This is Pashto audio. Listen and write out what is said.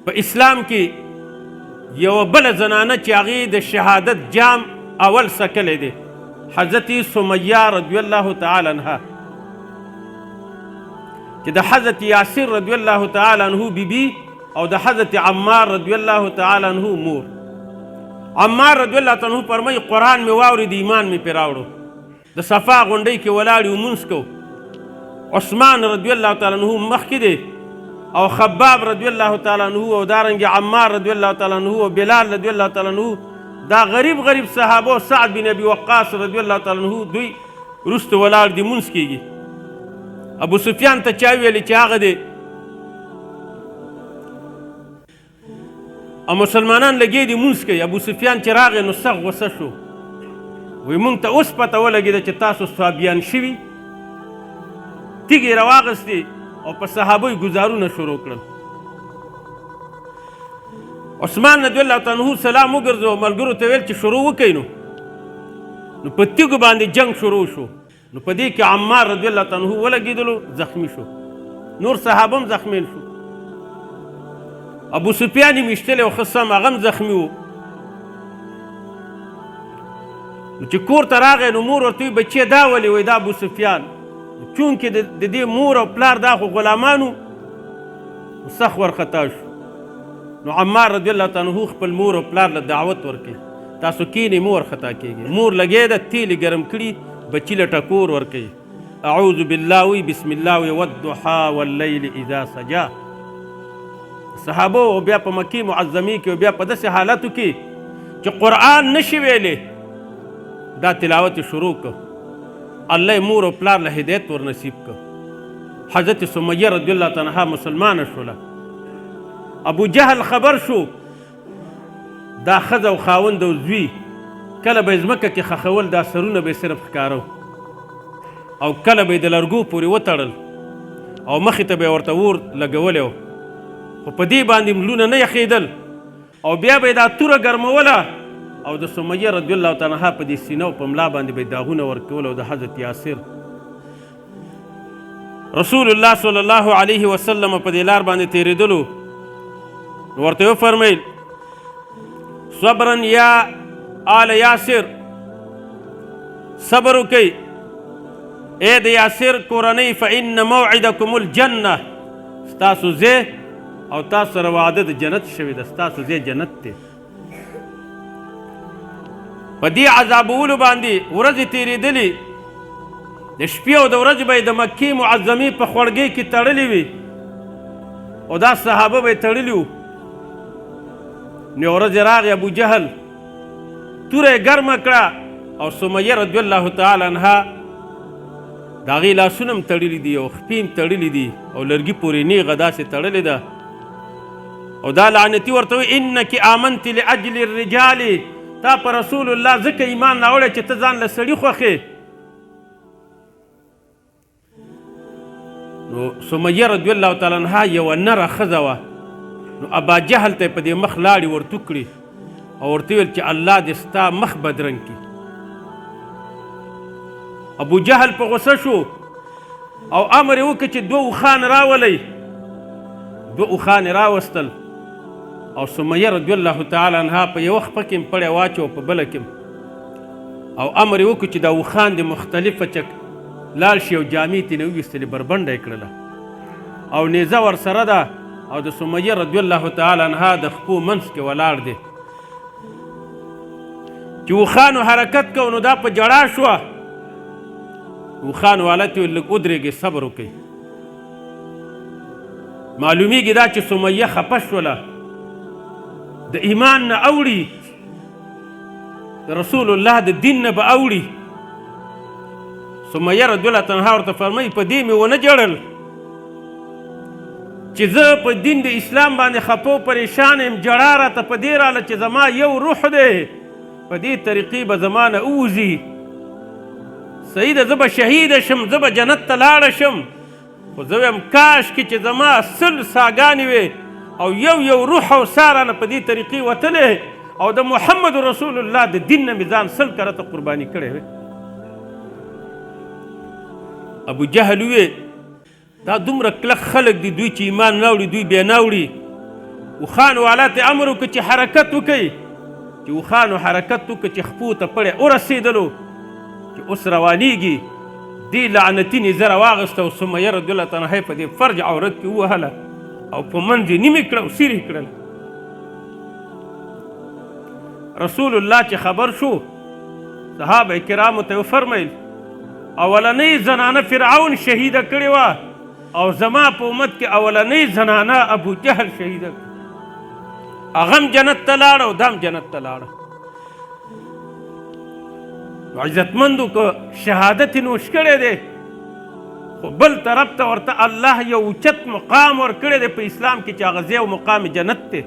په اسلام کې یوه بله زنانه چې هغې د شهادت جام اول څکلی دی حضرت سمیه رضی الله تعالی عنها چې د حضرت یاسر رضی الله تعالی عنه بیبي او د حضرت عمار رضی الله تعالی عنه مور. عمار رضی الله تعالی عنه فرمایي قرآن مې واورېد ایمان مې پرې راوړو. د صفا غونډۍ کې ولاړ یو لمونځ کوو. عثمان رضی الله تعالی عنه مخکې دی او خباب رضی الله تعالی عنه او دارنګې عمار رضی الله تعالی عنه او بلال رضی الله تعالی عنه دا غریب صحابه او سعد بن ابي وقاص رضی الله تعالی عنه دوی وروسته ولاړ دي لمونځ کېږي. ابو سفیان ته چا ویلې چې هغه دی او مسلمانان لګې دي لمونځ کوي. ابو سفیان چې راغی نو سخت غوسه شو، وایي موږ ته اوس پته ولګېده چې تاسو صحابیان شوي. تیږې راواغستې او په صحابه یې ګزارونه شروع کړل. عثمان رضی الله تعالی عنه سلام وګرځو، ملګرو ته ویل چې شروع وکړئ. نو په تیږو باندې جنگ شروع شو. نو په دې کې عمار رضی الله تعالی عنه ولګېدلو، زخمی شو. نور صحابه هم زخمیان شو. ابو سفیان یې میشتلی او ښه سم هغه هم زخمي و. نو چې کور ته راغی نو مور ورته وایي بچې دا ولې؟ وایي دا ابو سفیان چونکې د دې مور او پلار دا خو غلامانو سخت ورخطا شو. نو عمار رضی الله تعالی عنه خپل مور او پلار له دعوت ورکړي تاسو کینې مو ورخطا کېږي. مور لګې ده تیلې ګرم کړي بچي له ټکور ورکوي. اعوذ بالله وی بسم الله وی والضحى واللیل اذا سجا. صحابو او بیا په مکې معظمې کې او بیا په داسې حالاتو کې چې قرآن نشي ویلی دا تلاوت شروع کړ. الله یې مور او پلار له هدایت ورنصیب کړ. حضرت سمیه رضی الله تعالی عنها مسلمانه شوله. ابو جهل خبر شو دا ښځه او خاوند او زوی کله به یې ځمکه کې خښول دا سرونه به یې صرف ښکاره او کله به یې د لرګو پورې وتړل او مخې ته به یې ورته اور لګولی و، خو په دې باندې ملونه نه یخېدل او بیا به یې دا توره ګرموله او د سمیه رضی الله تعالی عنها په دې سینه او په ملا باندې به یې داغونه ورکول. او د حضرت یاسر رسول الله صلی الله علیه وسلم په دې لار باندې تېرېدلو نو ورته وفرمیل صبرا یا آل یاسر، صبر وکئ ای د یاسر کورنۍ، فإن موعدکم الجنه، ستاسو ځای او تاسو سره وعده د جنت شوې ده، ستاسو ځای جنت دی. په دې عذابولو باندې ورځې تېرېدلې، د شپې او د ورځې به یې د مکې معظمې په خوړګۍ کې تړلې وي او دا صحابه به یې تړلي وو. نو یوه ورځ راغی ابو جهل توره یې ګرمه کړه او سمیه رضی الله تعالی عنها د هغې لاسونه هم تړلي دي او خپې هم تړلي دي او لرګي پورې نیغه داسې تړلې ده او دا لعنتي ورته وایي انک آمنت لاجل الرجال، تا په رسول الله ځکه ایمان راوړی چې ته ځان له سړي خوښې. نو سمیه رضی الله تعالی عنها یوه نره ښځه وه. نو ابا جهل ته یې په دې مخ لاړې ورتو کړي او ورته ویل چې الله دې ستا مخ بدرنګ کړي. ابو جهل په غوسه شو او امر یې وکړ چې دوه اوښان راولئ. دوه اوښان یې راوستل او سمیه رضی الله تعالی عنها په یوه خپه کې پړی واچو په بله کې او امر یې وکړو چې دا اوښان د مختلفه چک لاړ شي او جامې ترې نه وویستلې، بربنډه یې کړله او نیزه ورسره ده او د سمیه رضی الله تعالی عنها د خپو منځ کې ولاړ دی. چې اوښانو حرکت کو نو دا په جړا شوه. اوښانو والا ته ویل لږ ودرېږئ صبر وکئ. معلومیږي دا چې سمیه خفه شوله، د ایمان نه اوړي، د رسول الله د دین نه به اوړي. سمیه رضی الله عنها ورته فرمایي په دې مې ونه جړل چې زه په دین د اسلام باندې خفه و پریشان یم، جړا راته په دې راله چې زما یو روح دی په دې طریقې به زما نه ووځي. صحیح ده، زه به شهیده شم، زه به جنت ته لاړه شم، خو زه ویم کاش کې چې زما 100 ساګانې وې او یو روح او سا رانه په دې طریقې وتلی او د محمد رسول الله د دین نه مې ځان 100 کرته قرباني کړی وی. ابو جهل وی دا دومره کلک خلک دي، دوی چې ایمان نه وړي دوی بیا نه وړي اوښانو والا ته امر وکړه چې حرکت وکړي، چې اوښانو حرکت وکړه چې خپو ته پړی ورسېدلو چې اوس روانېږي. دې لعنتي نیزه راواغېسته او سمیه رضی الله تعالی عنها په دې فرج عورت کې ووهله او په منځ یې نیمې کړه او سیرې کړله. رسول الله چې خبر شو صحابه کرامو ته وفرمیل اولنۍ زنانه فرعون شهیده کړې وه او زما په امت کې اولنۍ زنانه ابو جهل شهیده کړه. هغه هم جنت ته لاړه او دا هم جنت ته لاړه. نو عزتمندو که شهادت یې نوش کړی دی خو بل طرف ته ورته الله یو اوچت مقام ورکړی دی په اسلام کې چې هغه ځای او مقام جنت دی.